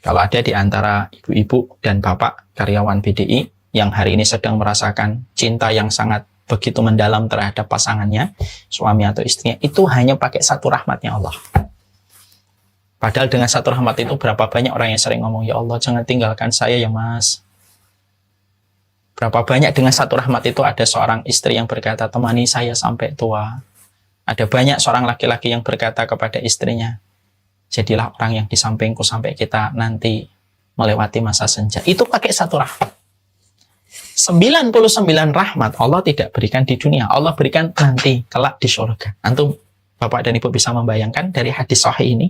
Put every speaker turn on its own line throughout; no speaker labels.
Kalau ada di antara ibu-ibu dan bapak karyawan BDI yang hari ini sedang merasakan cinta yang sangat begitu mendalam terhadap pasangannya, suami atau istrinya, itu hanya pakai satu rahmatnya Allah. Padahal dengan satu rahmat itu berapa banyak orang yang sering ngomong, ya Allah jangan tinggalkan saya ya mas. Berapa banyak dengan satu rahmat itu ada seorang istri yang berkata, temani saya sampai tua. Ada banyak seorang laki-laki yang berkata kepada istrinya, jadilah orang yang di sampingku sampai kita nanti melewati masa senja. Itu pakai satu rahmat. 99 rahmat Allah tidak berikan di dunia, Allah berikan nanti kelak di surga. Antum Bapak dan Ibu bisa membayangkan dari hadis sahih ini,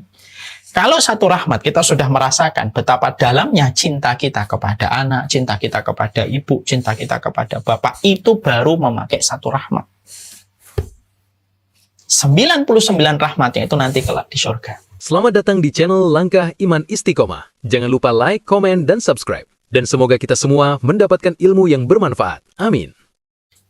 kalau satu rahmat kita sudah merasakan betapa dalamnya cinta kita kepada anak, cinta kita kepada ibu, cinta kita kepada bapak, itu baru memakai satu rahmat. 99 rahmatnya itu nanti kelak di surga.
Selamat datang di channel Langkah Iman Istiqomah. Jangan lupa like, komen, dan subscribe. Dan semoga kita semua mendapatkan ilmu yang bermanfaat. Amin.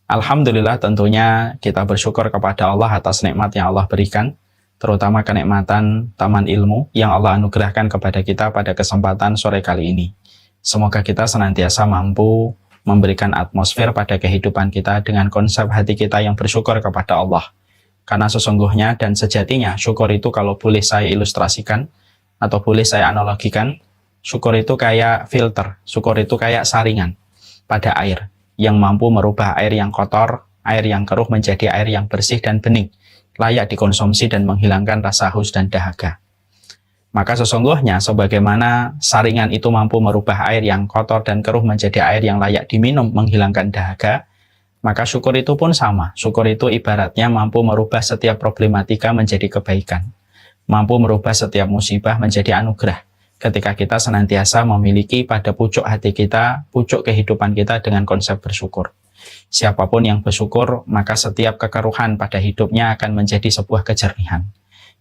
Alhamdulillah, tentunya kita bersyukur kepada Allah atas nikmat yang Allah berikan, terutama kenikmatan taman ilmu yang Allah anugerahkan kepada kita pada kesempatan sore kali ini. Semoga kita senantiasa mampu memberikan atmosfer pada kehidupan kita dengan konsep hati kita yang bersyukur kepada Allah. Karena sesungguhnya dan sejatinya syukur itu kalau boleh saya ilustrasikan atau boleh saya analogikan, syukur itu kayak filter, syukur itu kayak saringan pada air yang mampu merubah air yang kotor, air yang keruh menjadi air yang bersih dan bening, layak dikonsumsi dan menghilangkan rasa haus dan dahaga. Maka sesungguhnya sebagaimana saringan itu mampu merubah air yang kotor dan keruh menjadi air yang layak diminum, menghilangkan dahaga, maka syukur itu pun sama. Syukur itu ibaratnya mampu merubah setiap problematika menjadi kebaikan, mampu merubah setiap musibah menjadi anugerah. Ketika kita senantiasa memiliki pada pucuk hati kita, pucuk kehidupan kita dengan konsep bersyukur. Siapapun yang bersyukur, maka setiap kekeruhan pada hidupnya akan menjadi sebuah kejernihan.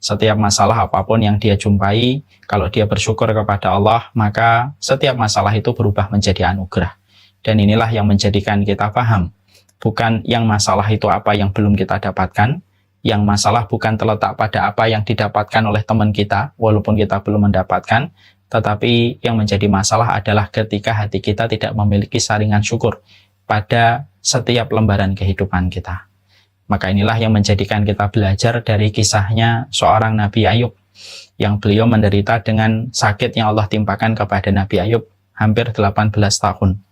Setiap masalah apapun yang dia jumpai, kalau dia bersyukur kepada Allah, maka setiap masalah itu berubah menjadi anugerah. Dan inilah yang menjadikan kita paham, bukan yang masalah itu apa yang belum kita dapatkan, yang masalah bukan terletak pada apa yang didapatkan oleh teman kita, walaupun kita belum mendapatkan, tetapi yang menjadi masalah adalah ketika hati kita tidak memiliki saringan syukur pada setiap lembaran kehidupan kita. Maka inilah yang menjadikan kita belajar dari kisahnya seorang Nabi Ayub, yang beliau menderita dengan sakit yang Allah timpakan kepada Nabi Ayub hampir 18 tahun.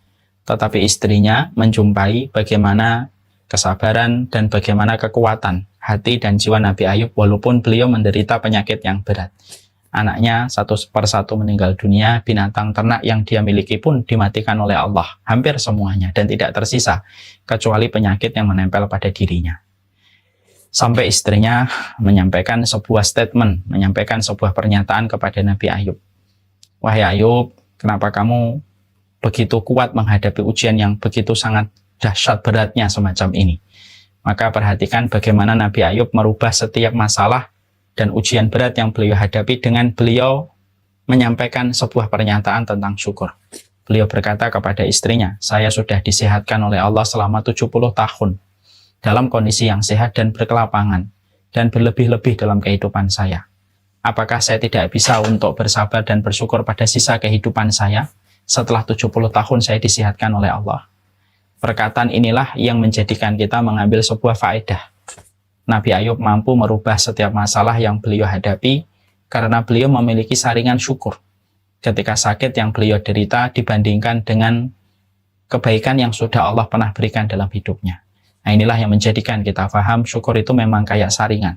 Tetapi istrinya menjumpai bagaimana kesabaran dan bagaimana kekuatan hati dan jiwa Nabi Ayub walaupun beliau menderita penyakit yang berat. Anaknya satu persatu meninggal dunia, binatang ternak yang dia miliki pun dimatikan oleh Allah, hampir semuanya, dan tidak tersisa kecuali penyakit yang menempel pada dirinya. Sampai istrinya menyampaikan sebuah statement, menyampaikan sebuah pernyataan kepada Nabi Ayub. Wahai Ayub, kenapa kamu begitu kuat menghadapi ujian yang begitu sangat dahsyat beratnya semacam ini? Maka perhatikan bagaimana Nabi Ayub merubah setiap masalah dan ujian berat yang beliau hadapi dengan beliau menyampaikan sebuah pernyataan tentang syukur. Beliau berkata kepada istrinya, saya sudah disehatkan oleh Allah selama 70 tahun dalam kondisi yang sehat dan berkelapangan dan berlebih-lebih dalam kehidupan saya. Apakah saya tidak bisa untuk bersabar dan bersyukur pada sisa kehidupan saya setelah 70 tahun saya disehatkan oleh Allah? Perkataan inilah yang menjadikan kita mengambil sebuah faedah. Nabi Ayub mampu merubah setiap masalah yang beliau hadapi karena beliau memiliki saringan syukur ketika sakit yang beliau derita dibandingkan dengan kebaikan yang sudah Allah pernah berikan dalam hidupnya. Nah, inilah yang menjadikan kita paham syukur itu memang kayak saringan.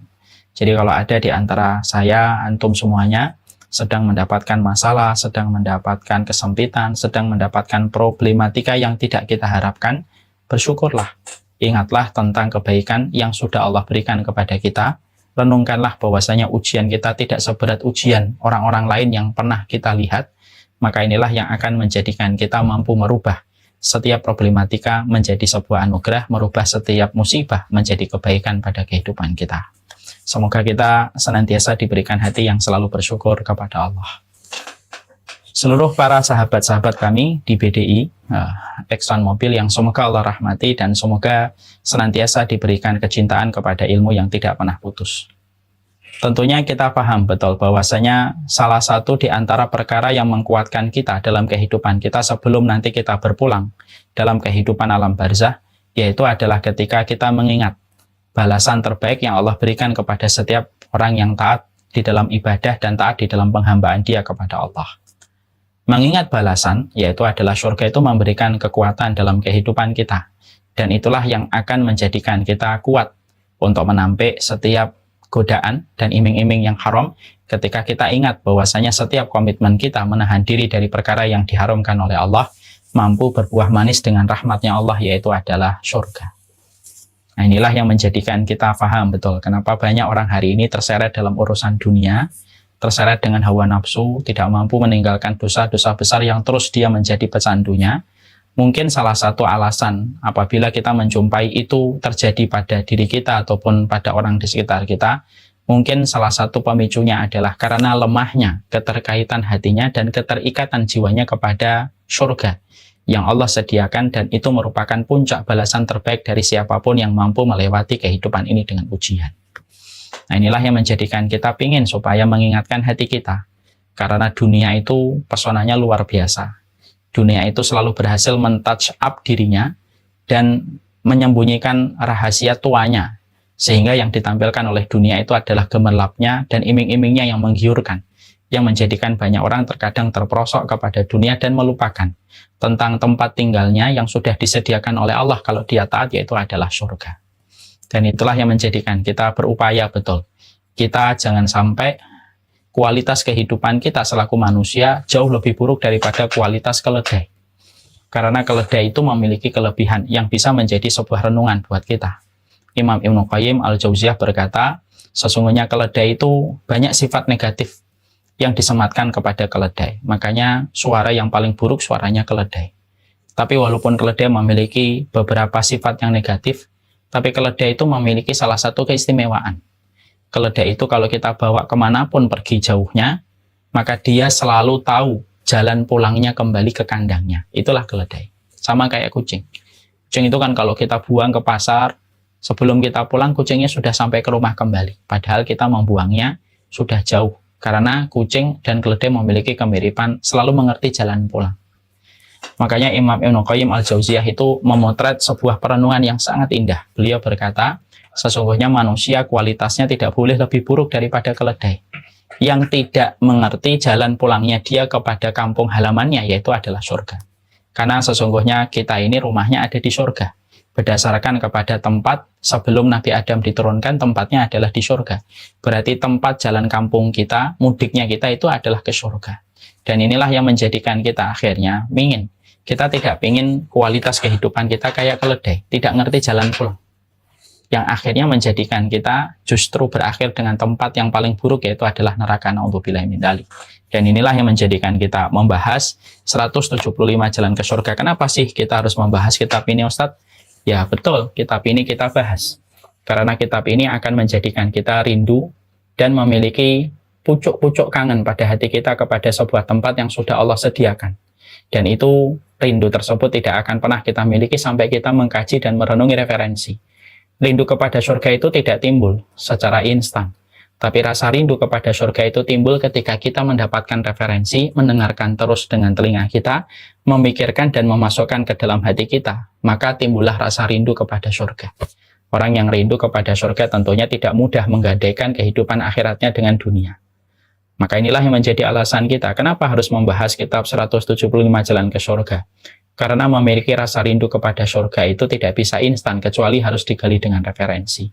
Jadi kalau ada di antara saya, antum semuanya sedang mendapatkan masalah, sedang mendapatkan kesempitan, sedang mendapatkan problematika yang tidak kita harapkan, bersyukurlah. Ingatlah tentang kebaikan yang sudah Allah berikan kepada kita. Renungkanlah bahwasanya ujian kita tidak seberat ujian orang-orang lain yang pernah kita lihat. Maka inilah yang akan menjadikan kita mampu merubah setiap problematika menjadi sebuah anugerah, merubah setiap musibah menjadi kebaikan pada kehidupan kita. Semoga kita senantiasa diberikan hati yang selalu bersyukur kepada Allah. Seluruh para sahabat-sahabat kami di BDI, Exxon Mobil yang semoga Allah rahmati dan semoga senantiasa diberikan kecintaan kepada ilmu yang tidak pernah putus. Tentunya kita paham betul bahwasanya salah satu di antara perkara yang menguatkan kita dalam kehidupan kita sebelum nanti kita berpulang dalam kehidupan alam barzah, yaitu adalah ketika kita mengingat balasan terbaik yang Allah berikan kepada setiap orang yang taat di dalam ibadah dan taat di dalam penghambaan dia kepada Allah. Mengingat balasan, yaitu adalah surga, itu memberikan kekuatan dalam kehidupan kita. Dan itulah yang akan menjadikan kita kuat untuk menampik setiap godaan dan iming-iming yang haram ketika kita ingat bahwasanya setiap komitmen kita menahan diri dari perkara yang diharamkan oleh Allah mampu berbuah manis dengan rahmatnya Allah, yaitu adalah surga. Nah, inilah yang menjadikan kita paham betul kenapa banyak orang hari ini terseret dalam urusan dunia, terseret dengan hawa nafsu, tidak mampu meninggalkan dosa-dosa besar yang terus dia menjadi pecandunya. Mungkin salah satu alasan apabila kita menjumpai itu terjadi pada diri kita ataupun pada orang di sekitar kita, mungkin salah satu pemicunya adalah karena lemahnya keterkaitan hatinya dan keterikatan jiwanya kepada surga yang Allah sediakan, dan itu merupakan puncak balasan terbaik dari siapapun yang mampu melewati kehidupan ini dengan ujian. Nah, inilah yang menjadikan kita ingin supaya mengingatkan hati kita, karena dunia itu pesonanya luar biasa. Dunia itu selalu berhasil men-touch up dirinya dan menyembunyikan rahasia tuanya, sehingga yang ditampilkan oleh dunia itu adalah gemerlapnya dan iming-imingnya yang menggiurkan, yang menjadikan banyak orang terkadang terperosok kepada dunia dan melupakan tentang tempat tinggalnya yang sudah disediakan oleh Allah kalau dia taat, yaitu adalah surga. Dan itulah yang menjadikan kita berupaya betul. Kita jangan sampai kualitas kehidupan kita selaku manusia jauh lebih buruk daripada kualitas keledai. Karena keledai itu memiliki kelebihan yang bisa menjadi sebuah renungan buat kita. Imam Ibnu Qayyim Al-Jauziyah berkata, sesungguhnya keledai itu banyak sifat negatif yang disematkan kepada keledai. Makanya suara yang paling buruk suaranya keledai. Tapi walaupun keledai memiliki beberapa sifat yang negatif, tapi keledai itu memiliki salah satu keistimewaan. Keledai itu kalau kita bawa kemanapun pergi jauhnya, maka dia selalu tahu jalan pulangnya kembali ke kandangnya. Itulah keledai. Sama kayak kucing. Kucing itu kan kalau kita buang ke pasar, sebelum kita pulang kucingnya sudah sampai ke rumah kembali. Padahal kita membuangnya sudah jauh. Karena kucing dan keledai memiliki kemiripan, selalu mengerti jalan pulang. Makanya Imam Ibnu Qayyim Al-Jauziyah itu memotret sebuah perenungan yang sangat indah. Beliau berkata, sesungguhnya manusia kualitasnya tidak boleh lebih buruk daripada keledai yang tidak mengerti jalan pulangnya dia kepada kampung halamannya, yaitu adalah surga. Karena sesungguhnya kita ini rumahnya ada di surga. Berdasarkan kepada tempat sebelum Nabi Adam diturunkan, tempatnya adalah di surga. Berarti tempat jalan kampung kita, mudiknya kita itu adalah ke surga. Dan inilah yang menjadikan kita akhirnya ingin. Kita tidak ingin kualitas kehidupan kita kayak keledai, tidak ngerti jalan pulang. Yang akhirnya menjadikan kita justru berakhir dengan tempat yang paling buruk, yaitu adalah neraka. Na'udzubillahi min dzalik. Dan inilah yang menjadikan kita membahas 175 jalan ke surga. Kenapa sih kita harus membahas kitab ini, Ustadz? Ya betul, kitab ini kita bahas. Karena kitab ini akan menjadikan kita rindu dan memiliki pucuk-pucuk kangen pada hati kita kepada sebuah tempat yang sudah Allah sediakan. Dan itu rindu tersebut tidak akan pernah kita miliki sampai kita mengkaji dan merenungi referensi. Rindu kepada surga itu tidak timbul secara instan. Tapi rasa rindu kepada surga itu timbul ketika kita mendapatkan referensi, mendengarkan terus dengan telinga kita, memikirkan dan memasukkan ke dalam hati kita, maka timbullah rasa rindu kepada surga. Orang yang rindu kepada surga tentunya tidak mudah menggadaikan kehidupan akhiratnya dengan dunia. Maka inilah yang menjadi alasan kita, kenapa harus membahas kitab 175 jalan ke surga. Karena memiliki rasa rindu kepada surga itu tidak bisa instan, kecuali harus digali dengan referensi.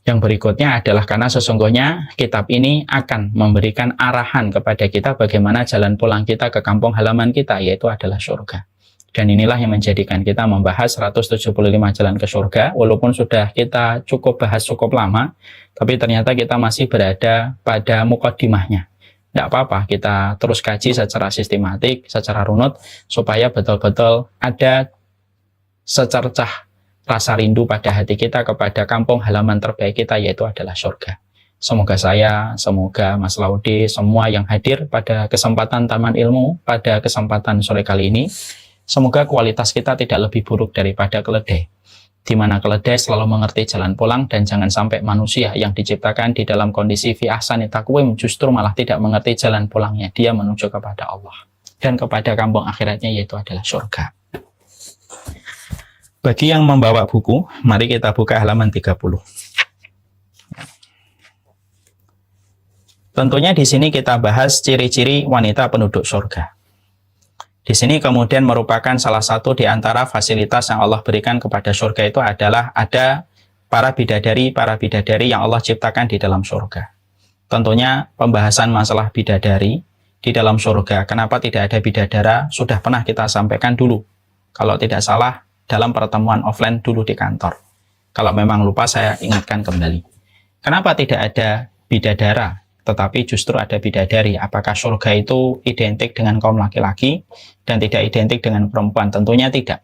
Yang berikutnya adalah karena sesungguhnya kitab ini akan memberikan arahan kepada kita bagaimana jalan pulang kita ke kampung halaman kita, yaitu adalah surga. Dan inilah yang menjadikan kita membahas 175 jalan ke surga, walaupun sudah kita cukup bahas cukup lama, tapi ternyata kita masih berada pada mukaddimahnya. Tidak apa-apa, kita terus kaji secara sistematik, secara runut, supaya betul-betul ada secercah rasa rindu pada hati kita kepada kampung halaman terbaik kita, yaitu adalah surga. Semoga saya, semoga Mas Laude, semua yang hadir pada kesempatan Taman Ilmu, pada kesempatan sore kali ini, semoga kualitas kita tidak lebih buruk daripada keledai. di mana keledai selalu mengerti jalan pulang, dan jangan sampai manusia yang diciptakan di dalam kondisi fi ahsani taqwim justru malah tidak mengerti jalan pulangnya, dia menuju kepada Allah dan kepada kampung akhiratnya, yaitu adalah surga. Bagi yang membawa buku, mari kita buka halaman 30. Tentunya di sini kita bahas ciri-ciri wanita penduduk surga. Di sini kemudian merupakan salah satu di antara fasilitas yang Allah berikan kepada surga itu adalah ada para bidadari yang Allah ciptakan di dalam surga. Tentunya pembahasan masalah bidadari di dalam surga, kenapa tidak ada bidadara, sudah pernah kita sampaikan dulu. Kalau tidak salah, dalam pertemuan offline dulu di kantor. Kalau memang lupa, saya ingatkan kembali. Kenapa tidak ada bidadara, tetapi justru ada bidadari? Apakah surga itu identik dengan kaum laki-laki dan tidak identik dengan perempuan? Tentunya tidak.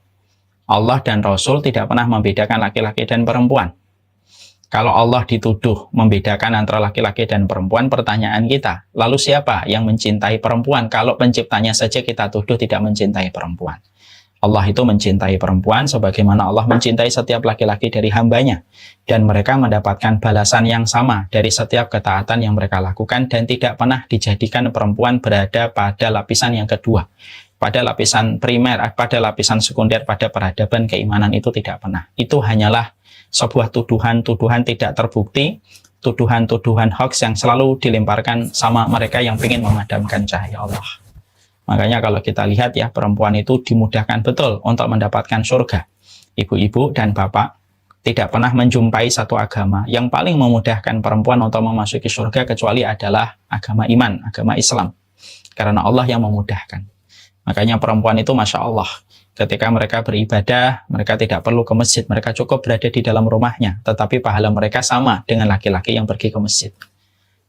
Allah dan Rasul tidak pernah membedakan laki-laki dan perempuan. Kalau Allah dituduh membedakan antara laki-laki dan perempuan, pertanyaan kita, lalu siapa yang mencintai perempuan kalau penciptanya saja kita tuduh tidak mencintai perempuan? Allah itu mencintai perempuan sebagaimana Allah mencintai setiap laki-laki dari hambanya, dan mereka mendapatkan balasan yang sama dari setiap ketaatan yang mereka lakukan, dan tidak pernah dijadikan perempuan berada pada lapisan yang kedua, pada lapisan primer, pada lapisan sekunder, pada peradaban keimanan, itu tidak pernah. Itu hanyalah sebuah tuduhan-tuduhan tidak terbukti, tuduhan-tuduhan hoax yang selalu dilemparkan sama mereka yang ingin memadamkan cahaya Allah. Makanya kalau kita lihat ya, perempuan itu dimudahkan betul untuk mendapatkan surga. Ibu-ibu dan bapak tidak pernah menjumpai satu agama yang paling memudahkan perempuan untuk memasuki surga kecuali adalah agama iman, agama Islam. Karena Allah yang memudahkan. Makanya perempuan itu Masya Allah, ketika mereka beribadah, mereka tidak perlu ke masjid, mereka cukup berada di dalam rumahnya, tetapi pahala mereka sama dengan laki-laki yang pergi ke masjid.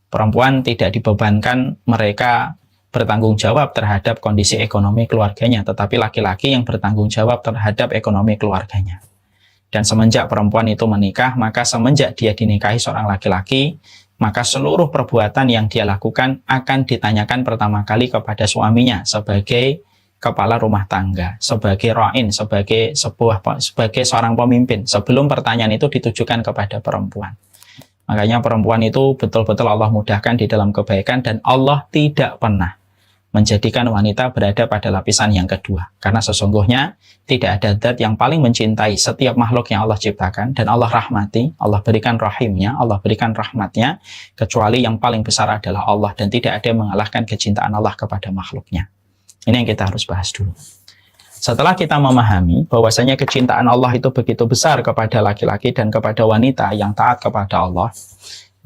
Perempuan tidak dibebankan mereka bertanggung jawab terhadap kondisi ekonomi keluarganya, tetapi laki-laki yang bertanggung jawab terhadap ekonomi keluarganya. Dan semenjak perempuan itu menikah, maka semenjak dia dinikahi seorang laki-laki, maka seluruh perbuatan yang dia lakukan akan ditanyakan pertama kali kepada suaminya sebagai kepala rumah tangga, sebagai ra'in, sebagai seorang pemimpin, sebelum pertanyaan itu ditujukan kepada perempuan. Makanya perempuan itu betul-betul Allah mudahkan di dalam kebaikan, dan Allah tidak pernah menjadikan wanita berada pada lapisan yang kedua. Karena sesungguhnya tidak ada zat yang paling mencintai setiap makhluk yang Allah ciptakan dan Allah rahmati, Allah berikan rahimnya, Allah berikan rahmatnya, kecuali yang paling besar adalah Allah, dan tidak ada yang mengalahkan kecintaan Allah kepada makhluknya. Ini yang kita harus bahas dulu. Setelah kita memahami bahwasanya kecintaan Allah itu begitu besar kepada laki-laki dan kepada wanita yang taat kepada Allah,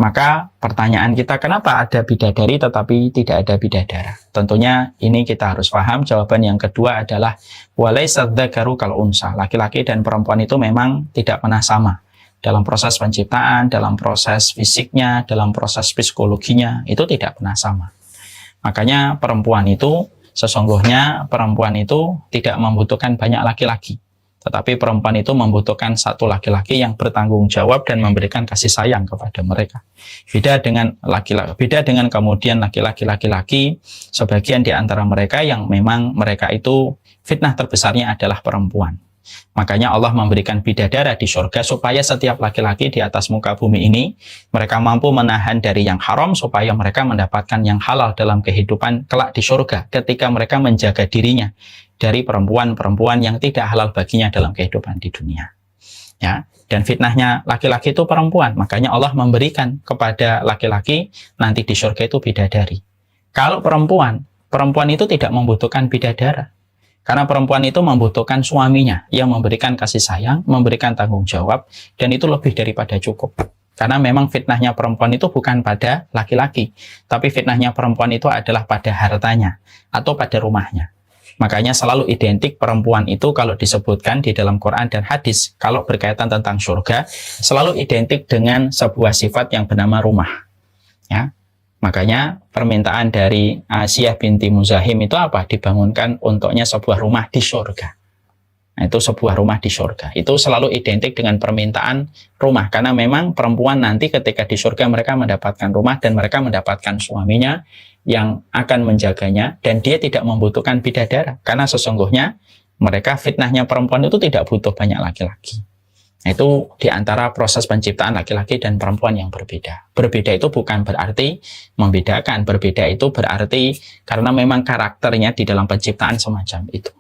maka pertanyaan kita, kenapa ada bidadari tetapi tidak ada bidadara? Tentunya ini kita harus paham. Jawaban yang kedua adalah walaisa dzakaru kal unsa. Laki-laki dan perempuan itu memang tidak pernah sama dalam proses penciptaan, dalam proses fisiknya, dalam proses psikologinya, itu tidak pernah sama. Makanya sesungguhnya perempuan itu tidak membutuhkan banyak laki-laki, tetapi perempuan itu membutuhkan satu laki-laki yang bertanggung jawab dan memberikan kasih sayang kepada mereka. Beda dengan kemudian laki-laki sebagian di antara mereka yang memang mereka itu fitnah terbesarnya adalah perempuan. Makanya Allah memberikan bidadara di surga supaya setiap laki-laki di atas muka bumi ini mereka mampu menahan dari yang haram supaya mereka mendapatkan yang halal dalam kehidupan kelak di surga, ketika mereka menjaga dirinya dari perempuan-perempuan yang tidak halal baginya dalam kehidupan di dunia. Ya, dan fitnahnya laki-laki itu perempuan, makanya Allah memberikan kepada laki-laki nanti di surga itu bidadari. Kalau perempuan itu tidak membutuhkan bidadara. Karena perempuan itu membutuhkan suaminya yang memberikan kasih sayang, memberikan tanggung jawab, dan itu lebih daripada cukup. Karena memang fitnahnya perempuan itu bukan pada laki-laki, tapi fitnahnya perempuan itu adalah pada hartanya atau pada rumahnya. Makanya selalu identik perempuan itu kalau disebutkan di dalam Quran dan hadis, kalau berkaitan tentang surga, selalu identik dengan sebuah sifat yang bernama rumah. Ya. Makanya permintaan dari Asiyah binti Muzahim itu apa? Dibangunkan untuknya sebuah rumah di surga. Nah, itu sebuah rumah di surga. Itu selalu identik dengan permintaan rumah. Karena memang perempuan nanti ketika di surga mereka mendapatkan rumah dan mereka mendapatkan suaminya yang akan menjaganya. Dan dia tidak membutuhkan bidadara. Karena sesungguhnya mereka fitnahnya perempuan itu tidak butuh banyak laki-laki. Itu diantara proses penciptaan laki-laki dan perempuan yang berbeda. Berbeda itu bukan berarti membedakan. Berbeda itu berarti karena memang karakternya di dalam penciptaan semacam itu.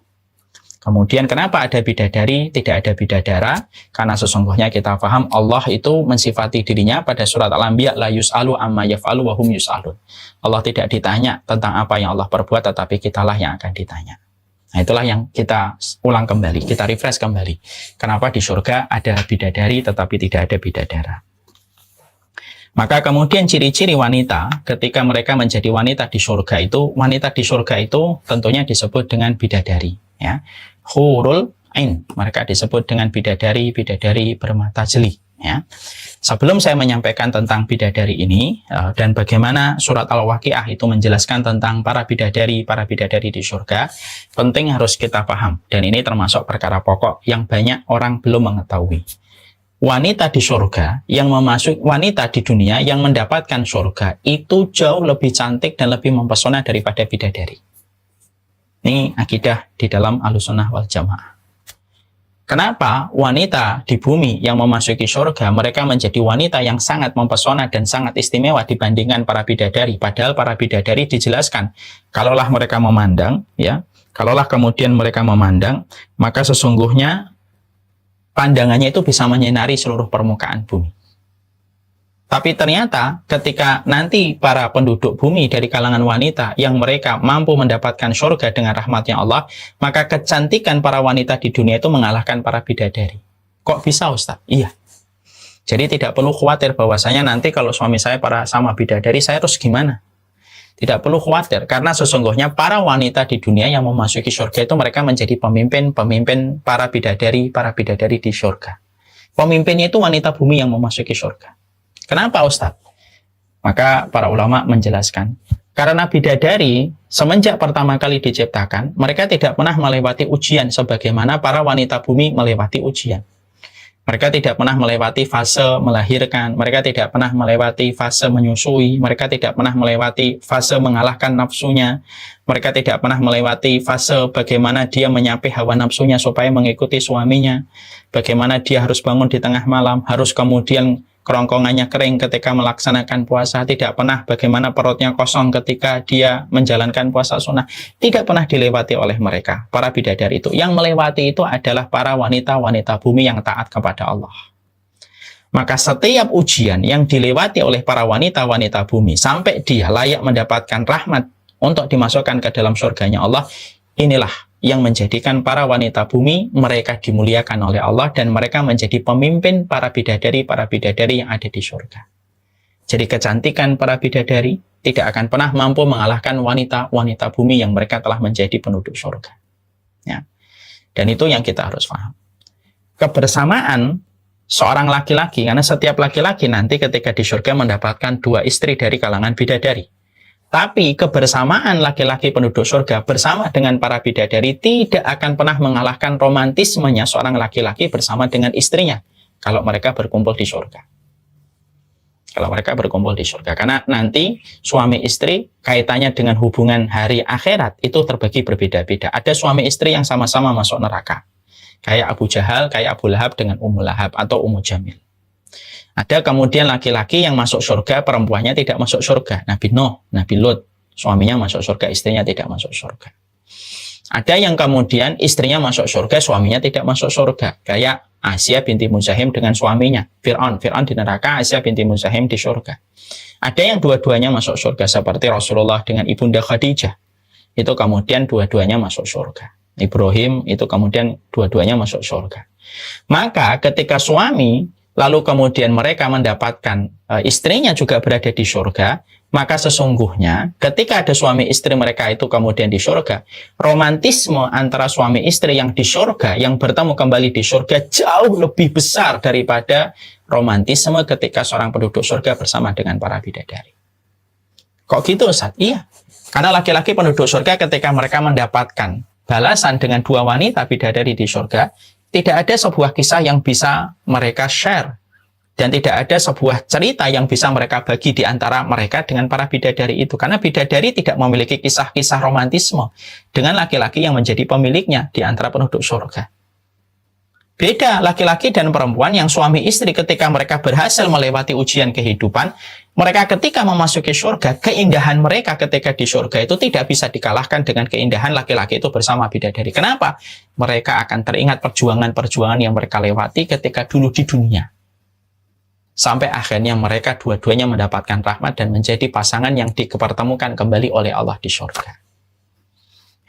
Kemudian kenapa ada bidadari, tidak ada bidadara? Karena sesungguhnya kita paham Allah itu mensifati dirinya pada surat Al-Anbiya, la yus'alu amma yaf'alu wa hum yus'alun. Allah tidak ditanya tentang apa yang Allah perbuat, tetapi kitalah yang akan ditanya. Nah, itulah yang kita ulang kembali, kita refresh kembali. Kenapa di surga ada bidadari tetapi tidak ada bidadara? Maka kemudian ciri-ciri wanita ketika mereka menjadi wanita di surga itu tentunya disebut dengan bidadari, ya. Hurul ain, mereka disebut dengan bidadari bermata jeli, ya. Sebelum saya menyampaikan tentang bidadari ini dan bagaimana surat Al-Waqiah itu menjelaskan tentang para bidadari di surga, penting harus kita paham, dan ini termasuk perkara pokok yang banyak orang belum mengetahui. Wanita di surga wanita di dunia yang mendapatkan surga itu jauh lebih cantik dan lebih mempesona daripada bidadari. Ini akidah di dalam Ahlussunnah wal Jamaah. Kenapa wanita di bumi yang memasuki surga mereka menjadi wanita yang sangat mempesona dan sangat istimewa dibandingkan para bidadari? Padahal para bidadari dijelaskan, kalaulah mereka memandang, ya, kalaulah kemudian mereka memandang, maka sesungguhnya pandangannya itu bisa menyinari seluruh permukaan bumi. Tapi ternyata ketika nanti para penduduk bumi dari kalangan wanita yang mereka mampu mendapatkan surga dengan rahmatnya Allah, maka kecantikan para wanita di dunia itu mengalahkan para bidadari. Kok bisa, Ustaz? Iya. Jadi tidak perlu khawatir bahwasanya nanti kalau suami saya sama bidadari, saya harus gimana? Tidak perlu khawatir, karena sesungguhnya para wanita di dunia yang memasuki surga itu mereka menjadi pemimpin para bidadari di surga. Pemimpinnya itu wanita bumi yang memasuki surga. Kenapa, Ustaz? Maka para ulama menjelaskan, karena bidadari semenjak pertama kali diciptakan, mereka tidak pernah melewati ujian sebagaimana para wanita bumi melewati ujian. Mereka tidak pernah melewati fase melahirkan, mereka tidak pernah melewati fase menyusui, mereka tidak pernah melewati fase mengalahkan nafsunya, mereka tidak pernah melewati fase bagaimana dia menyampai hawa nafsunya supaya mengikuti suaminya, bagaimana dia harus bangun di tengah malam, harus kemudian kerongkongannya kering ketika melaksanakan puasa, tidak pernah bagaimana perutnya kosong ketika dia menjalankan puasa sunnah, tidak pernah dilewati oleh mereka, para bidadari itu. Yang melewati itu adalah para wanita-wanita bumi yang taat kepada Allah. Maka setiap ujian yang dilewati oleh para wanita-wanita bumi sampai dia layak mendapatkan rahmat untuk dimasukkan ke dalam surganya Allah, inilah yang menjadikan para wanita bumi mereka dimuliakan oleh Allah dan mereka menjadi pemimpin para bidadari yang ada di surga. Jadi kecantikan para bidadari tidak akan pernah mampu mengalahkan wanita-wanita bumi yang mereka telah menjadi penduduk surga. Ya. Dan itu yang kita harus paham. Kebersamaan seorang laki-laki, karena setiap laki-laki nanti ketika di surga mendapatkan 2 istri dari kalangan bidadari. Tapi kebersamaan laki-laki penduduk surga bersama dengan para bidadari tidak akan pernah mengalahkan romantismenya seorang laki-laki bersama dengan istrinya kalau mereka berkumpul di surga. Karena nanti suami istri kaitannya dengan hubungan hari akhirat itu terbagi berbeda-beda. Ada suami istri yang sama-sama masuk neraka. Kayak Abu Jahal, kayak Abu Lahab dengan Ummu Lahab atau Ummu Jamil. Ada kemudian laki-laki yang masuk surga, perempuannya tidak masuk surga. Nabi Nuh, Nabi Lut, suaminya masuk surga, istrinya tidak masuk surga. Ada yang kemudian istrinya masuk surga, suaminya tidak masuk surga. Kayak Asya binti Muzahim dengan suaminya. Fir'aun di neraka, Asya binti Muzahim di surga. Ada yang dua-duanya masuk surga, seperti Rasulullah dengan Ibunda Khadijah. Itu kemudian dua-duanya masuk surga. Ibrahim itu kemudian dua-duanya masuk surga. Maka ketika suami lalu kemudian mereka mendapatkan istrinya juga berada di surga, maka sesungguhnya ketika ada suami istri mereka itu kemudian di surga, romantisme antara suami istri yang di surga, yang bertemu kembali di surga jauh lebih besar daripada romantisme ketika seorang penduduk surga bersama dengan para bidadari. Kok gitu, Ustaz? Iya, karena laki-laki penduduk surga ketika mereka mendapatkan balasan dengan 2 wanita bidadari di surga, tidak ada sebuah kisah yang bisa mereka share. Dan tidak ada sebuah cerita yang bisa mereka bagi di antara mereka dengan para bidadari itu. Karena bidadari tidak memiliki kisah-kisah romantisme dengan laki-laki yang menjadi pemiliknya di antara penduduk surga. Beda laki-laki dan perempuan yang suami istri ketika mereka berhasil melewati ujian kehidupan, mereka ketika memasuki surga, keindahan mereka ketika di surga itu tidak bisa dikalahkan dengan keindahan laki-laki itu bersama bidadari. Kenapa? Mereka akan teringat perjuangan-perjuangan yang mereka lewati ketika dulu di dunia. Sampai akhirnya mereka dua-duanya mendapatkan rahmat dan menjadi pasangan yang dipertemukan kembali oleh Allah di surga.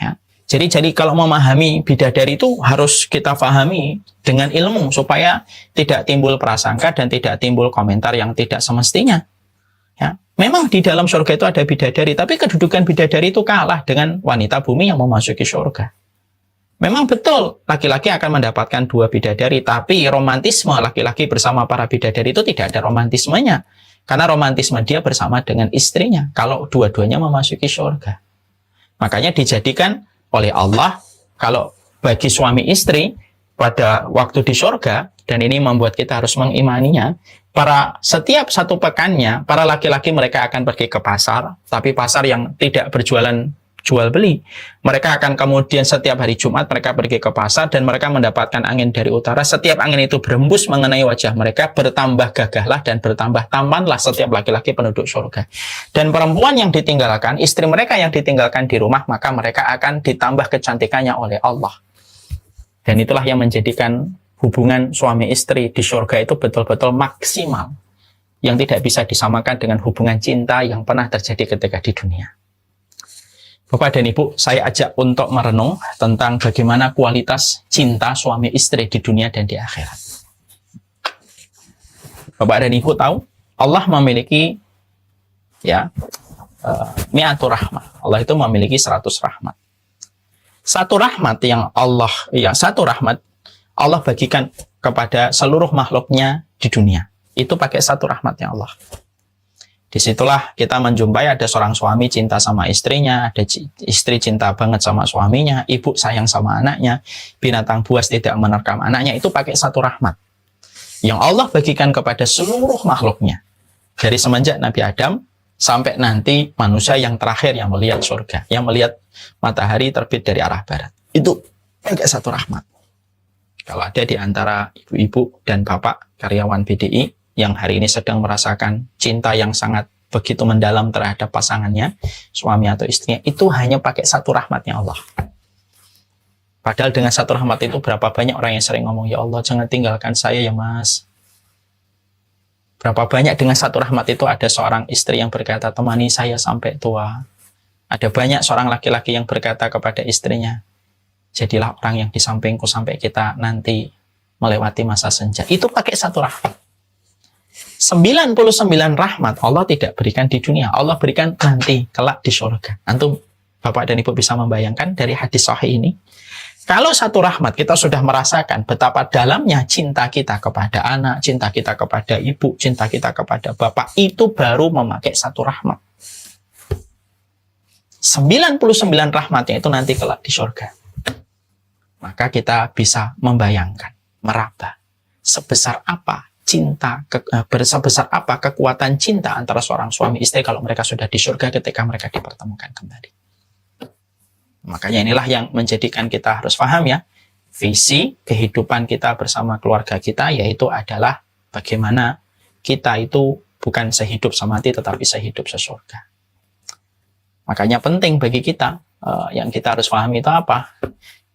Ya. Jadi kalau memahami bidadari itu harus kita pahami dengan ilmu supaya tidak timbul prasangka dan tidak timbul komentar yang tidak semestinya. Ya. Memang di dalam surga itu ada bidadari, tapi kedudukan bidadari itu kalah dengan wanita bumi yang memasuki surga. Memang betul laki-laki akan mendapatkan 2 bidadari, tapi romantisme laki-laki bersama para bidadari itu tidak ada romantismenya. Karena romantisme dia bersama dengan istrinya kalau dua-duanya memasuki surga. Makanya dijadikan oleh Allah, kalau bagi suami istri pada waktu di surga, dan ini membuat kita harus mengimaninya, setiap satu pekannya, para laki-laki mereka akan pergi ke pasar, tapi pasar yang tidak berjualan jual beli. Mereka akan kemudian setiap hari Jumat mereka pergi ke pasar dan mereka mendapatkan angin dari utara. Setiap angin itu berembus mengenai wajah mereka, bertambah gagahlah dan bertambah tampanlah setiap laki-laki penduduk surga. Dan perempuan yang ditinggalkan, istri mereka yang ditinggalkan di rumah, maka mereka akan ditambah kecantikannya oleh Allah. Dan itulah yang menjadikan hubungan suami istri di surga itu betul-betul maksimal, yang tidak bisa disamakan dengan hubungan cinta yang pernah terjadi ketika di dunia. Bapak dan Ibu, saya ajak untuk merenung tentang bagaimana kualitas cinta suami istri di dunia dan di akhirat. Bapak dan Ibu tahu, Allah memiliki mi'atu rahmat. Allah itu memiliki 100 rahmat. Satu rahmat Allah bagikan kepada seluruh makhluknya di dunia. Itu pakai satu rahmatnya Allah. Disitulah kita menjumpai ada seorang suami cinta sama istrinya, ada istri cinta banget sama suaminya, ibu sayang sama anaknya, binatang buas tidak menerkam anaknya, itu pakai satu rahmat yang Allah bagikan kepada seluruh makhluknya. Dari semenjak Nabi Adam sampai nanti manusia yang terakhir yang melihat surga, yang melihat matahari terbit dari arah barat. Itu pakai satu rahmat. Kalau ada di antara ibu-ibu dan bapak karyawan BDI yang hari ini sedang merasakan cinta yang sangat begitu mendalam terhadap pasangannya, suami atau istrinya, itu hanya pakai satu rahmatnya Allah. Padahal dengan satu rahmat itu berapa banyak orang yang sering ngomong, ya Allah jangan tinggalkan saya ya mas. Berapa banyak dengan satu rahmat itu ada seorang istri yang berkata, temani saya sampai tua. Ada banyak seorang laki-laki yang berkata kepada istrinya, jadilah orang yang di sampingku sampai kita nanti melewati masa senja. Itu pakai satu rahmat. 99 rahmat Allah tidak berikan di dunia, Allah berikan nanti kelak di surga. Antum Bapak dan Ibu bisa membayangkan dari hadis sahih ini, kalau satu rahmat kita sudah merasakan betapa dalamnya cinta kita kepada anak, cinta kita kepada ibu, cinta kita kepada bapak, itu baru memakai satu rahmat. 99 rahmatnya itu nanti kelak di surga. Maka kita bisa membayangkan, meraba sebesar apa sebesar apa kekuatan cinta antara seorang suami istri kalau mereka sudah di surga ketika mereka dipertemukan kembali. Makanya inilah yang menjadikan kita harus paham ya, visi kehidupan kita bersama keluarga kita yaitu adalah bagaimana kita itu bukan sehidup semati tetapi sehidup sesurga. Makanya penting bagi kita yang kita harus pahami itu apa?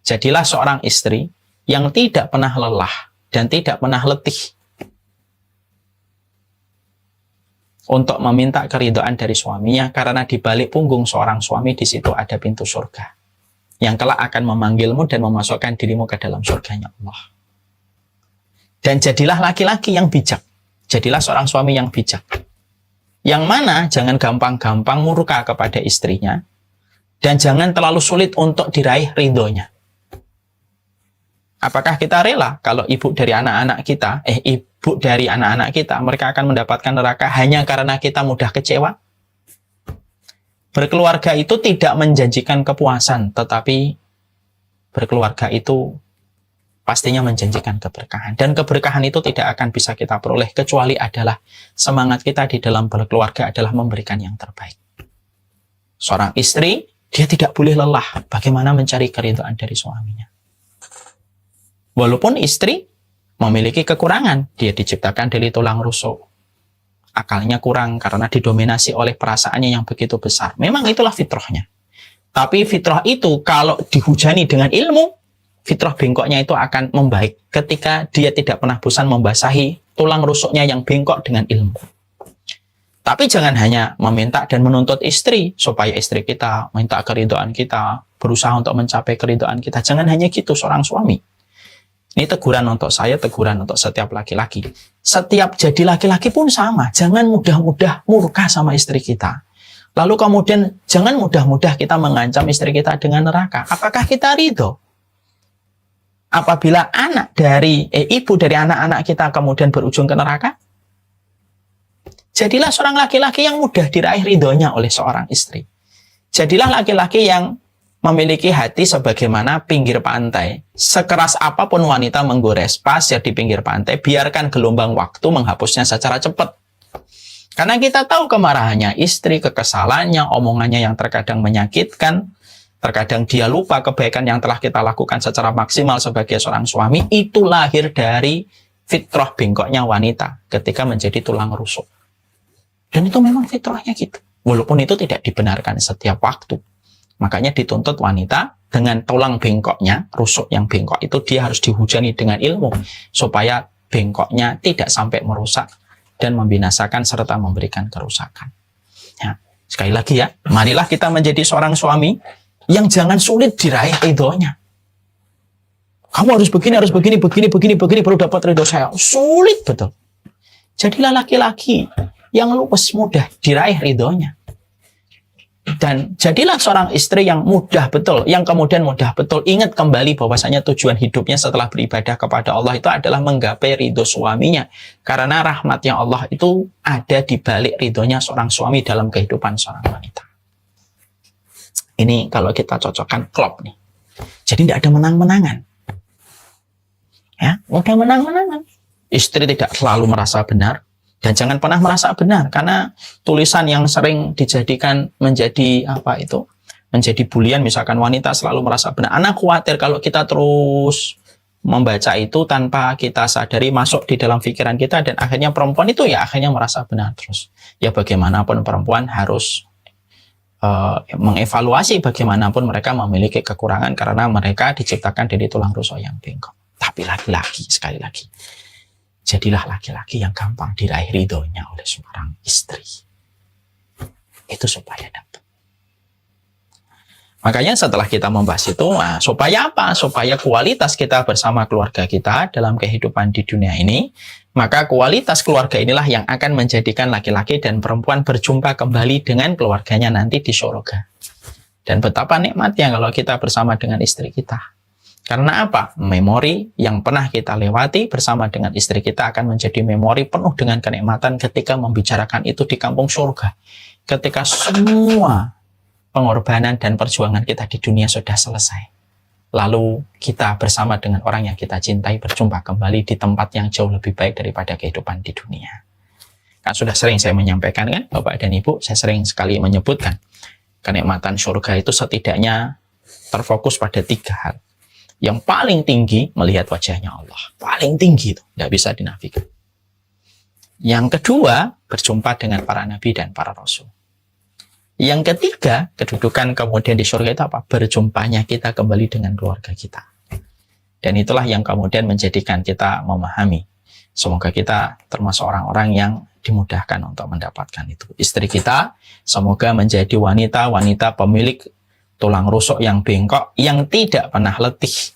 Jadilah seorang istri yang tidak pernah lelah dan tidak pernah letih untuk meminta keridhaan dari suaminya, karena di balik punggung seorang suami di situ ada pintu surga yang kelak akan memanggilmu dan memasukkan dirimu ke dalam surganya Allah. Dan jadilah laki-laki yang bijak, jadilah seorang suami yang bijak, yang mana jangan gampang-gampang murka kepada istrinya dan jangan terlalu sulit untuk diraih ridhonya. Apakah kita rela kalau ibu dari anak-anak kita, mereka akan mendapatkan neraka hanya karena kita mudah kecewa? Berkeluarga itu tidak menjanjikan kepuasan, tetapi berkeluarga itu pastinya menjanjikan keberkahan. Dan keberkahan itu tidak akan bisa kita peroleh kecuali adalah semangat kita di dalam berkeluarga adalah memberikan yang terbaik. Seorang istri, dia tidak boleh lelah bagaimana mencari keridhaan dari suaminya. Walaupun istri memiliki kekurangan, dia diciptakan dari tulang rusuk. Akalnya kurang karena didominasi oleh perasaannya yang begitu besar. Memang itulah fitrahnya. Tapi fitrah itu kalau dihujani dengan ilmu, fitrah bengkoknya itu akan membaik ketika dia tidak pernah bosan membasahi tulang rusuknya yang bengkok dengan ilmu. Tapi jangan hanya meminta dan menuntut istri supaya istri kita minta keridhaan kita, berusaha untuk mencapai keridhaan kita. Jangan hanya gitu seorang suami. Ini teguran untuk saya, teguran untuk setiap laki-laki. Setiap jadi laki-laki pun sama. Jangan mudah-mudah murka sama istri kita. Lalu kemudian jangan mudah-mudah kita mengancam istri kita dengan neraka. Apakah kita ridho? Apabila ibu dari anak-anak kita kemudian berujung ke neraka? Jadilah seorang laki-laki yang mudah diraih ridhonya oleh seorang istri. Jadilah laki-laki yang memiliki hati sebagaimana pinggir pantai. Sekeras apapun wanita menggores pasir di pinggir pantai, biarkan gelombang waktu menghapusnya secara cepat. Karena kita tahu kemarahannya istri, kekesalannya, omongannya yang terkadang menyakitkan, terkadang dia lupa kebaikan yang telah kita lakukan secara maksimal sebagai seorang suami, itu lahir dari fitrah bengkoknya wanita ketika menjadi tulang rusuk. Dan itu memang fitrahnya gitu. Walaupun itu tidak dibenarkan setiap waktu. Makanya dituntut wanita dengan tulang bengkoknya, rusuk yang bengkok itu dia harus dihujani dengan ilmu supaya bengkoknya tidak sampai merusak dan membinasakan serta memberikan kerusakan. Ya, sekali lagi ya, marilah kita menjadi seorang suami yang jangan sulit diraih ridhonya. Kamu harus begini baru dapat ridho saya. Sulit betul. Jadilah laki-laki yang luwes, mudah diraih ridhonya. Dan jadilah seorang istri yang mudah betul, yang kemudian mudah betul ingat kembali bahwasanya tujuan hidupnya setelah beribadah kepada Allah itu adalah menggapai ridho suaminya. Karena rahmatnya Allah itu ada di balik ridhonya seorang suami dalam kehidupan seorang wanita. Ini kalau kita cocokkan klop nih. Jadi tidak ada menang-menangan. Ya, mudah menang-menangan. Istri tidak selalu merasa benar. Dan jangan pernah merasa benar, karena tulisan yang sering dijadikan menjadi menjadi bulian, misalkan wanita selalu merasa benar. Anak khawatir kalau kita terus membaca itu tanpa kita sadari masuk di dalam pikiran kita, dan akhirnya perempuan itu ya akhirnya merasa benar terus. Ya bagaimanapun perempuan harus mengevaluasi bagaimanapun mereka memiliki kekurangan karena mereka diciptakan dari tulang rusuk yang bengkok. Tapi laki-laki, sekali lagi, jadilah laki-laki yang gampang diraih ridhonya oleh seorang istri. Itu supaya dapat. Makanya setelah kita membahas itu, supaya apa? Supaya kualitas kita bersama keluarga kita dalam kehidupan di dunia ini, maka kualitas keluarga inilah yang akan menjadikan laki-laki dan perempuan berjumpa kembali dengan keluarganya nanti di surga. Dan betapa nikmatnya kalau kita bersama dengan istri kita. Karena apa? Memori yang pernah kita lewati bersama dengan istri kita akan menjadi memori penuh dengan kenikmatan ketika membicarakan itu di kampung surga. Ketika semua pengorbanan dan perjuangan kita di dunia sudah selesai. Lalu kita bersama dengan orang yang kita cintai berjumpa kembali di tempat yang jauh lebih baik daripada kehidupan di dunia. Kan sudah sering saya menyampaikan kan, Bapak dan Ibu, saya sering sekali menyebutkan kenikmatan surga itu setidaknya terfokus pada 3 hal. Yang paling tinggi melihat wajahnya Allah. Paling tinggi itu, tidak bisa dinafikan. Yang kedua, berjumpa dengan para nabi dan para rasul. Yang ketiga, kedudukan kemudian di surga itu apa? Berjumpanya kita kembali dengan keluarga kita. Dan itulah yang kemudian menjadikan kita memahami. Semoga kita termasuk orang-orang yang dimudahkan untuk mendapatkan itu. Istri kita semoga menjadi wanita-wanita pemilik tulang rusuk yang bengkok, yang tidak pernah letih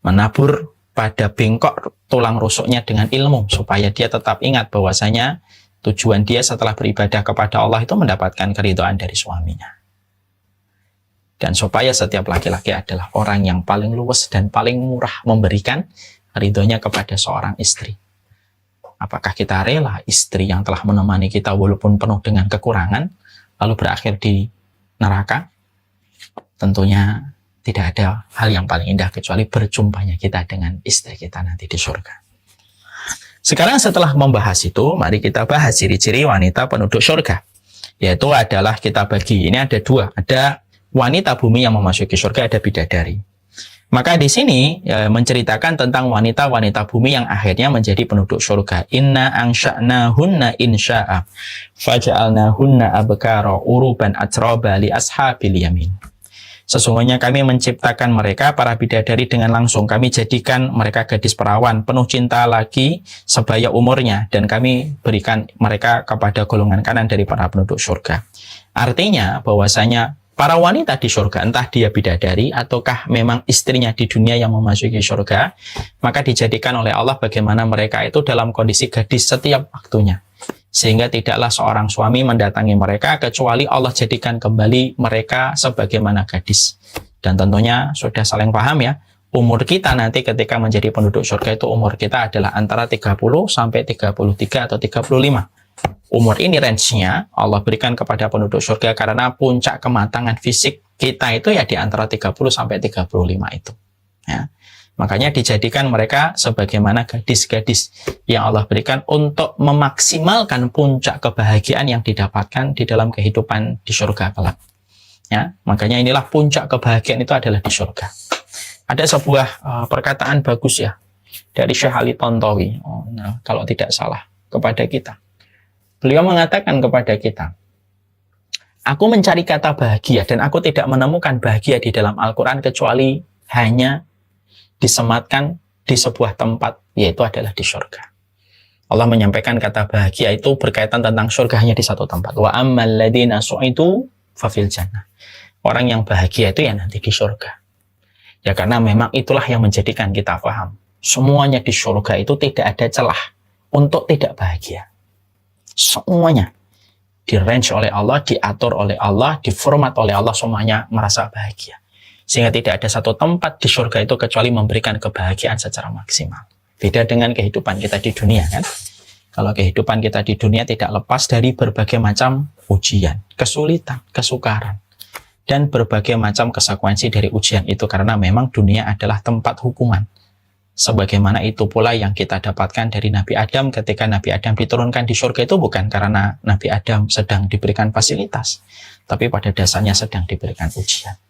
menabur pada bengkok tulang rusuknya dengan ilmu, supaya dia tetap ingat bahwasanya tujuan dia setelah beribadah kepada Allah itu mendapatkan keridhaan dari suaminya. Dan supaya setiap laki-laki adalah orang yang paling luwes dan paling murah memberikan ridhonya kepada seorang istri. Apakah kita rela istri yang telah menemani kita walaupun penuh dengan kekurangan, lalu berakhir di neraka? Tentunya tidak ada hal yang paling indah kecuali berjumpanya kita dengan istri kita nanti di surga. Sekarang setelah membahas itu, mari kita bahas ciri-ciri wanita penduduk surga. Yaitu adalah kita bagi, ini ada 2. Ada wanita bumi yang memasuki surga, ada bidadari. Maka di sini menceritakan tentang wanita-wanita bumi yang akhirnya menjadi penduduk surga. Inna ansha'nahunna insya'a faja'alnahunna abkara uruban atraba li ashabil yamin. Sesungguhnya kami menciptakan mereka para bidadari dengan langsung. Kami jadikan mereka gadis perawan penuh cinta lagi sebaya umurnya, dan kami berikan mereka kepada golongan kanan dari para penduduk surga. Artinya bahwasanya para wanita di surga, entah dia bidadari ataukah memang istrinya di dunia yang memasuki surga, maka dijadikan oleh Allah bagaimana mereka itu dalam kondisi gadis setiap waktunya. Sehingga tidaklah seorang suami mendatangi mereka kecuali Allah jadikan kembali mereka sebagaimana gadis. Dan tentunya sudah saling paham ya, umur kita nanti ketika menjadi penduduk surga itu umur kita adalah antara 30 sampai 33 atau 35. Umur ini range-nya Allah berikan kepada penduduk surga karena puncak kematangan fisik kita itu ya di antara 30 sampai 35 itu. Ya. Makanya dijadikan mereka sebagaimana gadis-gadis yang Allah berikan untuk memaksimalkan puncak kebahagiaan yang didapatkan di dalam kehidupan di surga kelak. Ya, makanya inilah puncak kebahagiaan itu adalah di surga. Ada sebuah perkataan bagus ya dari Syekh Ali Tontowi, kalau tidak salah, kepada kita. Beliau mengatakan kepada kita, aku mencari kata bahagia dan aku tidak menemukan bahagia di dalam Al-Quran kecuali hanya disematkan di sebuah tempat, yaitu adalah di surga. Allah menyampaikan kata bahagia itu berkaitan tentang surga hanya di satu tempat. Wa ammal ladzina su'idu fafil jannah. Orang yang bahagia itu ya nanti di surga. Ya karena memang itulah yang menjadikan kita paham. Semuanya di surga itu tidak ada celah untuk tidak bahagia. Semuanya di-range oleh Allah, diatur oleh Allah, diformat oleh Allah, semuanya merasa bahagia. Sehingga tidak ada satu tempat di surga itu kecuali memberikan kebahagiaan secara maksimal. Beda dengan kehidupan kita di dunia kan. Kalau kehidupan kita di dunia tidak lepas dari berbagai macam ujian, kesulitan, kesukaran, dan berbagai macam konsekuensi dari ujian itu karena memang dunia adalah tempat hukuman. Sebagaimana itu pula yang kita dapatkan dari Nabi Adam ketika Nabi Adam diturunkan di surga itu bukan karena Nabi Adam sedang diberikan fasilitas, tapi pada dasarnya sedang diberikan ujian.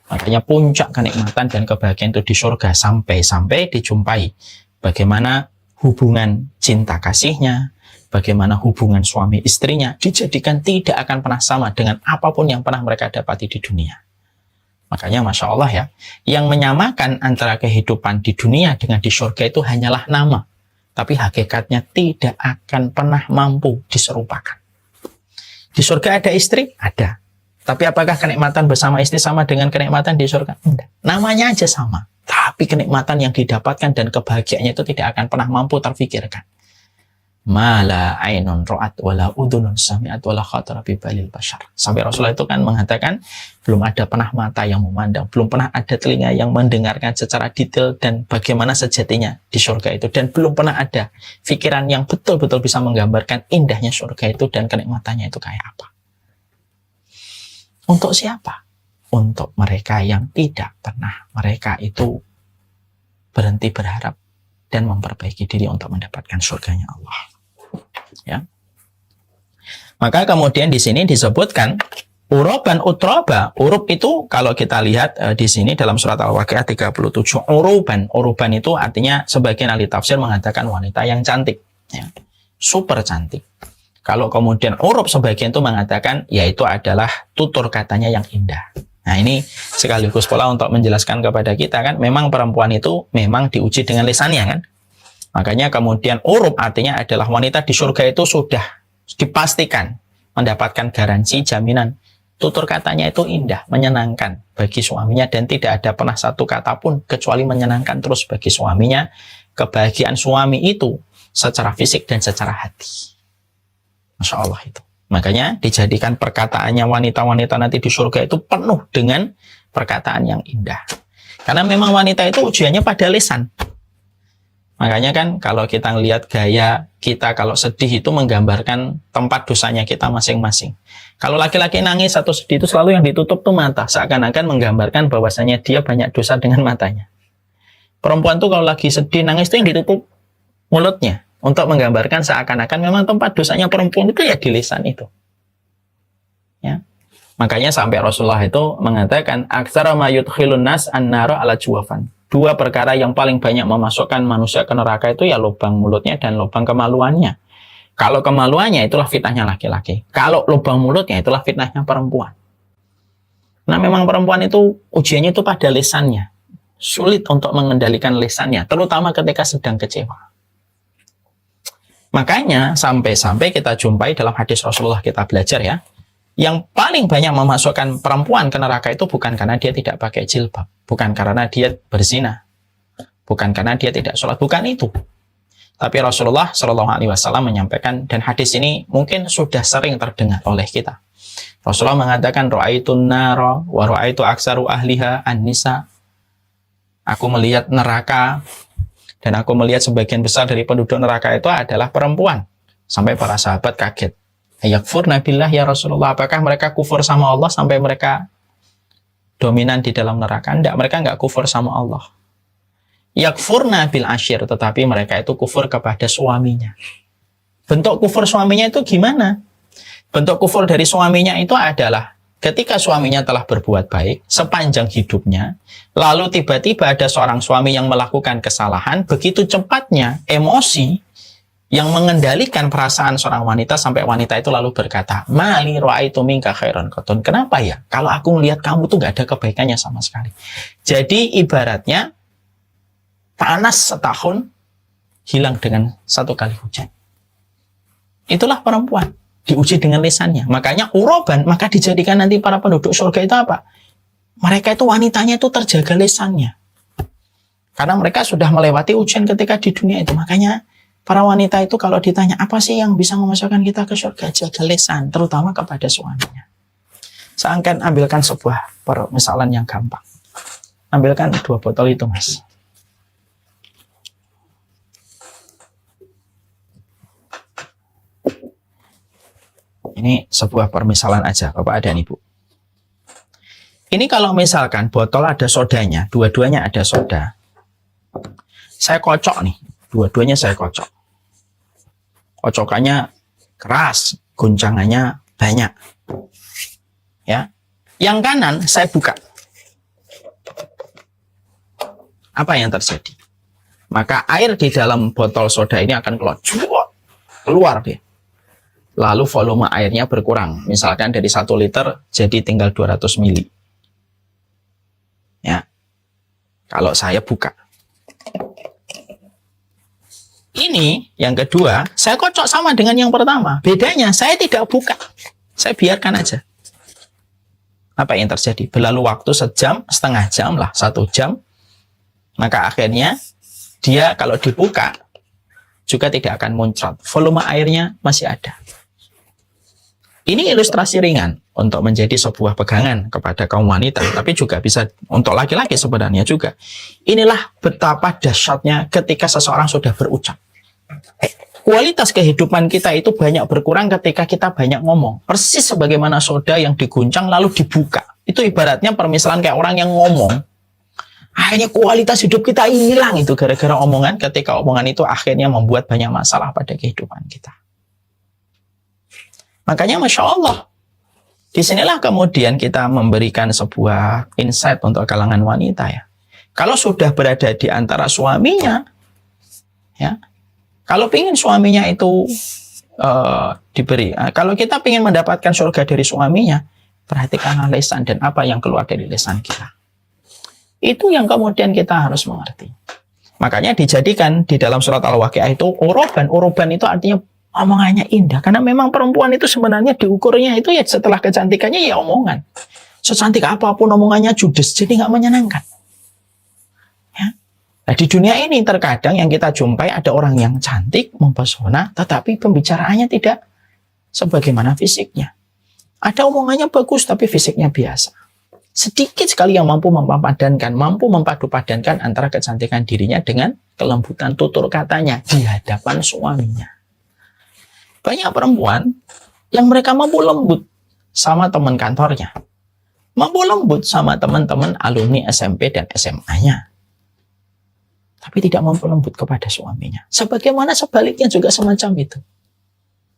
Makanya puncak kenikmatan dan kebahagiaan itu di surga sampai dijumpai bagaimana hubungan cinta kasihnya, bagaimana hubungan suami istrinya dijadikan tidak akan pernah sama dengan apapun yang pernah mereka dapati di dunia. Makanya Masya Allah ya, yang menyamakan antara kehidupan di dunia dengan di surga itu hanyalah nama. Tapi hakikatnya tidak akan pernah mampu diserupakan. Di surga ada istri? Ada. Tapi apakah kenikmatan bersama istri sama dengan kenikmatan di surga? Tidak. Namanya aja sama. Tapi kenikmatan yang didapatkan dan kebahagiaannya itu tidak akan pernah mampu terfikirkan. Mala ainun ra'at wala udhunun sami'at wala khatara bi balil bashar. Sampai Rasulullah itu kan mengatakan belum ada pernah mata yang memandang, belum pernah ada telinga yang mendengarkan secara detail dan bagaimana sejatinya di surga itu, dan belum pernah ada pikiran yang betul-betul bisa menggambarkan indahnya surga itu dan kenikmatannya itu kayak apa. Untuk siapa? Untuk mereka yang tidak pernah mereka itu berhenti berharap dan memperbaiki diri untuk mendapatkan surganya Allah. Ya. Maka kemudian di sini disebutkan uruban utroba. Urub itu kalau kita lihat di sini dalam surat Al-Waqiah 37, uruban itu artinya sebagian ahli tafsir mengatakan wanita yang cantik, ya. Super cantik. Kalau kemudian urub sebagian itu mengatakan yaitu adalah tutur katanya yang indah. Nah ini sekaligus pula untuk menjelaskan kepada kita kan, memang perempuan itu memang diuji dengan lisannya kan. Makanya kemudian urub artinya adalah wanita di surga itu sudah dipastikan mendapatkan garansi jaminan. Tutur katanya itu indah, menyenangkan bagi suaminya dan tidak ada pernah satu kata pun kecuali menyenangkan terus bagi suaminya. Kebahagiaan suami itu secara fisik dan secara hati. Masya Allah itu. Makanya dijadikan perkataannya wanita-wanita nanti di surga itu penuh dengan perkataan yang indah. Karena memang wanita itu ujiannya pada lisan. Makanya kan kalau kita lihat gaya kita kalau sedih itu menggambarkan tempat dosanya kita masing-masing. Kalau laki-laki nangis atau sedih itu selalu yang ditutup tuh mata. Seakan-akan menggambarkan bahwasanya dia banyak dosa dengan matanya. Perempuan tuh kalau lagi sedih nangis itu yang ditutup mulutnya. Untuk menggambarkan seakan-akan memang tempat dosanya perempuan itu ya di lisan itu. Ya. Makanya sampai Rasulullah itu mengatakan aktsara ma yudkhilun nas an-nara ala juwafan. Dua perkara yang paling banyak memasukkan manusia ke neraka itu ya lubang mulutnya dan lubang kemaluannya. Kalau kemaluannya itulah fitnahnya laki-laki. Kalau lubang mulutnya itulah fitnahnya perempuan. Nah memang perempuan itu ujiannya itu pada lisannya. Sulit untuk mengendalikan lisannya, terutama ketika sedang kecewa. Makanya sampai-sampai kita jumpai dalam hadis Rasulullah, kita belajar ya, yang paling banyak memasukkan perempuan ke neraka itu bukan karena dia tidak pakai jilbab, bukan karena dia berzina, bukan karena dia tidak sholat, bukan itu. Tapi Rasulullah Shallallahu Alaihi Wasallam menyampaikan, dan hadis ini mungkin sudah sering terdengar oleh kita. Rasulullah mengatakan, "Ra'aitun nara wa ra'aitu aksaru ahliha an-nisa." Aku melihat neraka dan aku melihat sebagian besar dari penduduk neraka itu adalah perempuan. Sampai para sahabat kaget. Yakfurna billah ya Rasulullah, apakah mereka kufur sama Allah sampai mereka dominan di dalam neraka? Enggak, mereka enggak kufur sama Allah. Yakfurna bil asyir, tetapi mereka itu kufur kepada suaminya. Bentuk kufur suaminya itu gimana? Bentuk kufur dari suaminya itu adalah ketika suaminya telah berbuat baik sepanjang hidupnya, lalu tiba-tiba ada seorang suami yang melakukan kesalahan, begitu cepatnya emosi yang mengendalikan perasaan seorang wanita sampai wanita itu lalu berkata, "Mali ra'aitu minka khairan qatun." Kenapa ya? Kalau aku melihat kamu tuh nggak ada kebaikannya sama sekali. Jadi ibaratnya panas setahun hilang dengan satu kali hujan. Itulah perempuan. Diuji dengan lisannya. Makanya uroban, maka dijadikan nanti para penduduk surga itu apa? Mereka itu wanitanya itu terjaga lisannya. Karena mereka sudah melewati ujian ketika di dunia itu. Makanya para wanita itu kalau ditanya apa sih yang bisa memasukkan kita ke surga, jaga lisan, terutama kepada suaminya. Saya akan ambilkan sebuah permisalan yang gampang. Ambilkan 2 botol itu, Mas. Ini sebuah permisalan aja, Bapak dan Ibu. Ini kalau misalkan botol ada sodanya, dua-duanya ada soda. Saya kocok nih, dua-duanya saya kocok. Kocokannya keras, guncangannya banyak. Ya. Yang kanan saya buka. Apa yang terjadi? Maka air di dalam botol soda ini akan keluar dia. Lalu volume airnya berkurang. Misalkan dari 1 liter jadi tinggal 200 mili. Ya. Kalau saya buka. Ini yang kedua, saya kocok sama dengan yang pertama. Bedanya saya tidak buka. Saya biarkan aja. Apa yang terjadi? Berlalu waktu sejam, setengah jam lah, 1 jam. Maka akhirnya dia kalau dibuka juga tidak akan muncrat. Volume airnya masih ada. Ini ilustrasi ringan untuk menjadi sebuah pegangan kepada kaum wanita, tapi juga bisa untuk laki-laki sebenarnya juga. Inilah betapa dahsyatnya ketika seseorang sudah berucap. Kualitas kehidupan kita itu banyak berkurang ketika kita banyak ngomong. Persis sebagaimana soda yang diguncang lalu dibuka. Itu ibaratnya permisalan kayak orang yang ngomong. Akhirnya kualitas hidup kita hilang itu gara-gara omongan, ketika omongan itu akhirnya membuat banyak masalah pada kehidupan kita. Makanya Masya Allah, disinilah kemudian kita memberikan sebuah insight untuk kalangan wanita ya. Kalau sudah berada di antara suaminya, ya, kalau ingin suaminya itu diberi, kalau kita ingin mendapatkan surga dari suaminya, perhatikanlah lisan dan apa yang keluar dari lisan kita. Itu yang kemudian kita harus mengerti. Makanya dijadikan di dalam surat Al-Waqiah itu uroban. Uroban itu artinya omongannya indah, karena memang perempuan itu sebenarnya diukurnya itu ya setelah kecantikannya ya omongan. Secantik apapun omongannya judes, jadi nggak menyenangkan. Ya. Nah di dunia ini terkadang yang kita jumpai ada orang yang cantik, mempesona, tetapi pembicaraannya tidak sebagaimana fisiknya. Ada omongannya bagus, tapi fisiknya biasa. Sedikit sekali yang mampu mempadu-padankan antara kecantikan dirinya dengan kelembutan tutur katanya di hadapan suaminya. Banyak perempuan yang mereka mampu lembut sama teman kantornya. Mampu lembut sama teman-teman alumni SMP dan SMA-nya. Tapi tidak mampu lembut kepada suaminya. Sebagaimana sebaliknya juga semacam itu.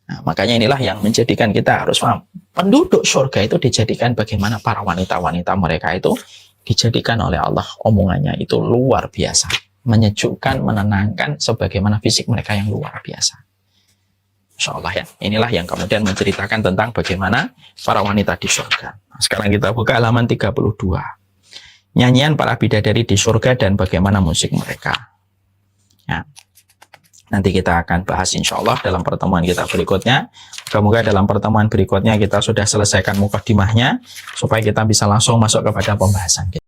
Nah, makanya inilah yang menjadikan kita harus paham. Penduduk surga itu dijadikan bagaimana para wanita-wanita mereka itu dijadikan oleh Allah. Omongannya itu luar biasa. Menyejukkan, menenangkan, sebagaimana fisik mereka yang luar biasa. Insya Allah ya. Inilah yang kemudian menceritakan tentang bagaimana para wanita di surga. Nah, sekarang kita buka halaman 32. Nyanyian para bidadari di surga dan bagaimana musik mereka. Ya. Nanti kita akan bahas insya Allah dalam pertemuan kita berikutnya. Semoga dalam pertemuan berikutnya kita sudah selesaikan mukadimahnya supaya kita bisa langsung masuk kepada pembahasan kita.